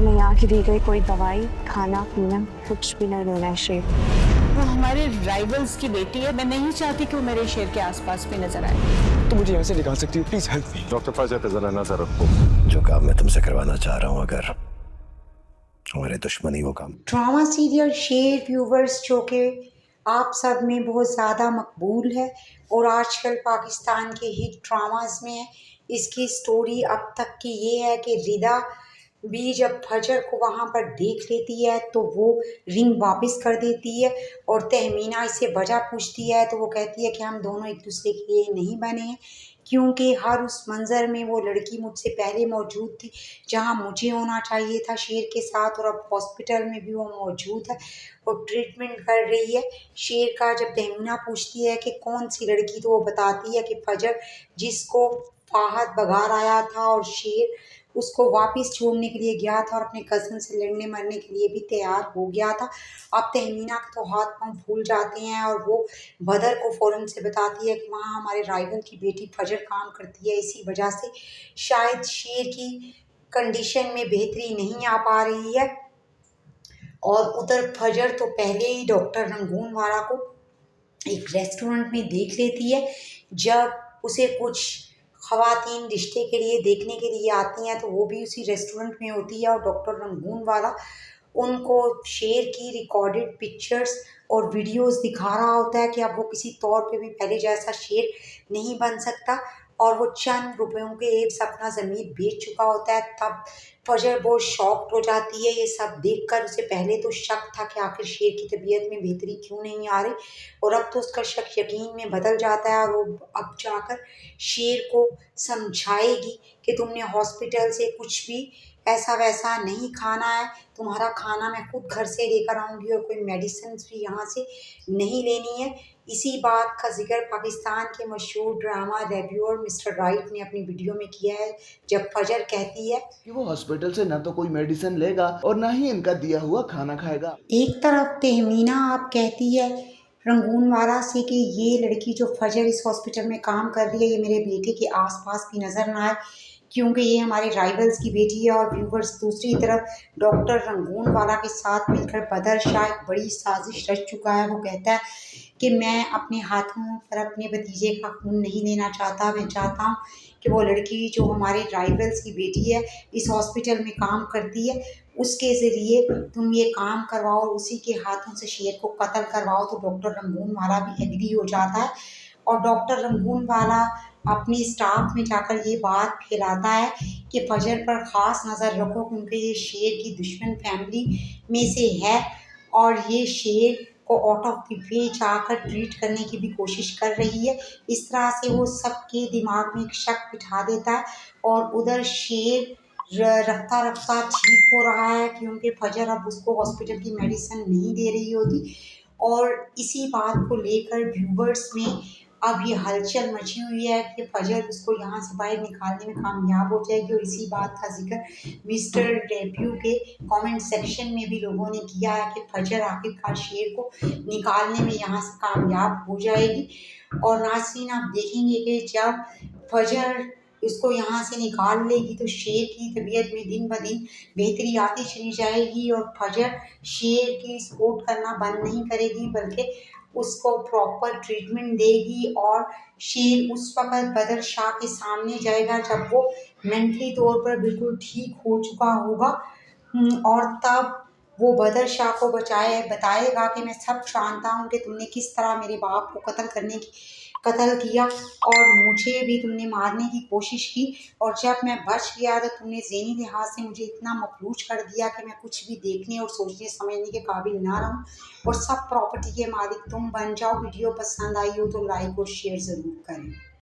तुम्हें यहाँ की दी गई कोई दवाई, खाना पीना कुछ भी नहीं लेना है शेर। वो हमारे राइवल्स की बेटी है। मैं नहीं चाहती कि वो मेरे शेर के आसपास भी नजर आए। तो मुझे यहाँ से निकाल सकती हो? Please help me. डॉक्टर फजर पे जरा नजर रखो। जो काम मैं तुमसे करवाना चाह रहा हूँ, अगर हमारे दुश्मन ही वो काम। ड्रामा सीरियल शेर व्यूवर्स जो कि आप सब में बहुत ज़्यादा मकबूल है और आजकल पाकिस्तान के हिट ड्रामास में है। इसकी स्टोरी अब तक की ये है कि रिदा भी जब फजर को वहाँ पर देख लेती है तो वो रिंग वापस कर देती है और तहमीना इससे वजह पूछती है तो वो कहती है कि हम दोनों एक दूसरे के लिए नहीं बने हैं, क्योंकि हर उस मंज़र में वो लड़की मुझसे पहले मौजूद थी जहाँ मुझे होना चाहिए था शेर के साथ, और अब हॉस्पिटल में भी वो मौजूद है और ट्रीटमेंट कर रही है शेर का। जब तहमीना पूछती है कि कौन सी लड़की, तो वो बताती है कि फजर, जिसको फाहद बघार आया था और शेर उसको वापस छोड़ने के लिए गया था और अपने कज़न से लड़ने मरने के लिए भी तैयार हो गया था। अब तहमीना के तो हाथ पांव फूल जाते हैं और वो बदर को फ़ौरन से बताती है कि वहाँ हमारे राइवल की बेटी फजर काम करती है, इसी वजह से शायद शेर की कंडीशन में बेहतरी नहीं आ पा रही है। और उधर फजर तो पहले ही डॉक्टर रंगून वाला को एक रेस्टोरेंट में देख लेती है। जब उसे कुछ ख़वातीन रिश्ते के लिए देखने के लिए आती हैं तो वो भी उसी रेस्टोरेंट में होती है और डॉक्टर रंगून वाला उनको शेर की रिकॉर्डेड पिक्चर्स और वीडियोस दिखा रहा होता है कि अब वो किसी तौर पे भी पहले जैसा शेर नहीं बन सकता और वो चंद रुपयों के एवज अपना ज़मीन बेच चुका होता है। तब फजर बहुत शॉक्ड हो जाती है ये सब देखकर। उसे पहले तो शक था कि आखिर शेर की तबीयत में बेहतरी क्यों नहीं आ रही, और अब तो उसका शक यकीन में बदल जाता है और वो अब जाकर शेर को समझाएगी कि तुमने हॉस्पिटल से कुछ भी ऐसा वैसा नहीं खाना है, तुम्हारा खाना मैं खुद घर से लेकर आऊँगी और कोई मेडिसिन भी यहाँ से नहीं लेनी है। इसी बात का जिक्र पाकिस्तान के मशहूर ड्रामा रिव्यूअर मिस्टर राइट ने अपनी वीडियो में किया है, जब फजर कहती है कि वो हॉस्पिटल से ना तो कोई मेडिसिन लेगा और ना ही इनका दिया हुआ खाना खाएगा। एक तरफ तहमीना आप कहती है रंगून वाला से कि ये लड़की जो फजर इस हॉस्पिटल में काम कर रही है ये मेरे बेटे के आसपास भी नज़र ना आए, क्योंकि ये हमारे राइवल्स की बेटी है। और व्यूवर्स दूसरी तरफ डॉक्टर रंगून वाला के साथ मिलकर बदर शाह एक बड़ी साजिश रच चुका है। वो कहता है कि मैं अपने हाथों पर अपने भतीजे का खून नहीं लेना चाहता, मैं चाहता हूँ कि वो लड़की जो हमारे राइवल्स की बेटी है इस हॉस्पिटल में काम करती है उसके ज़रिए तुम ये काम करवाओ, उसी के हाथों से शेर को कत्ल करवाओ। तो डॉक्टर रंगून वाला भी एग्री हो जाता है और डॉक्टर रंगून वाला अपने स्टाफ में जाकर ये बात फैलाता है कि फजर पर ख़ास नज़र रखो, क्योंकि ये शेर की दुश्मन फैमिली में से है और ये शेर को आउट ऑफ द वे जाकर ट्रीट करने की भी कोशिश कर रही है। इस तरह से वो सबके दिमाग में एक शक बिठा देता है और उधर शेर रफ्ता रफ्ता ठीक हो रहा है, क्योंकि फजर अब उसको हॉस्पिटल की मेडिसिन नहीं दे रही होती। और इसी बात को लेकर व्यूवर्स में अब ये हलचल मची हुई है कि फजर उसको यहाँ से बाहर निकालने में कामयाब हो जाएगी। और इसी बात का जिक्र मिस्टर डेब्यू के कमेंट सेक्शन में भी लोगों ने किया है कि फजर आखिरकार शेर को निकालने में यहाँ से कामयाब हो जाएगी। और नाज़रीन आप देखेंगे कि जब फजर इसको यहाँ से निकाल लेगी तो शेर की तबीयत में दिन ब दिन बेहतरी आती चली जाएगी और फजर शेर की सपोर्ट करना बंद नहीं करेगी, बल्कि उसको प्रॉपर ट्रीटमेंट देगी। और शेर उस वक़्त बदर शाह के सामने जाएगा जब वो मेंटली तौर पर बिल्कुल ठीक हो चुका होगा और तब वो बदर शाह को बताएगा कि मैं सब जानता हूँ कि तुमने किस तरह मेरे बाप को कत्ल किया और मुझे भी तुमने मारने की कोशिश की, और जब मैं बच गया तो तुमने ज़हनी लिहाज से मुझे इतना मफलूज कर दिया कि मैं कुछ भी देखने और सोचने समझने के काबिल ना रहूं और सब प्रॉपर्टी के मालिक तुम बन जाओ। वीडियो पसंद आई हो तो लाइक और शेयर ज़रूर करें।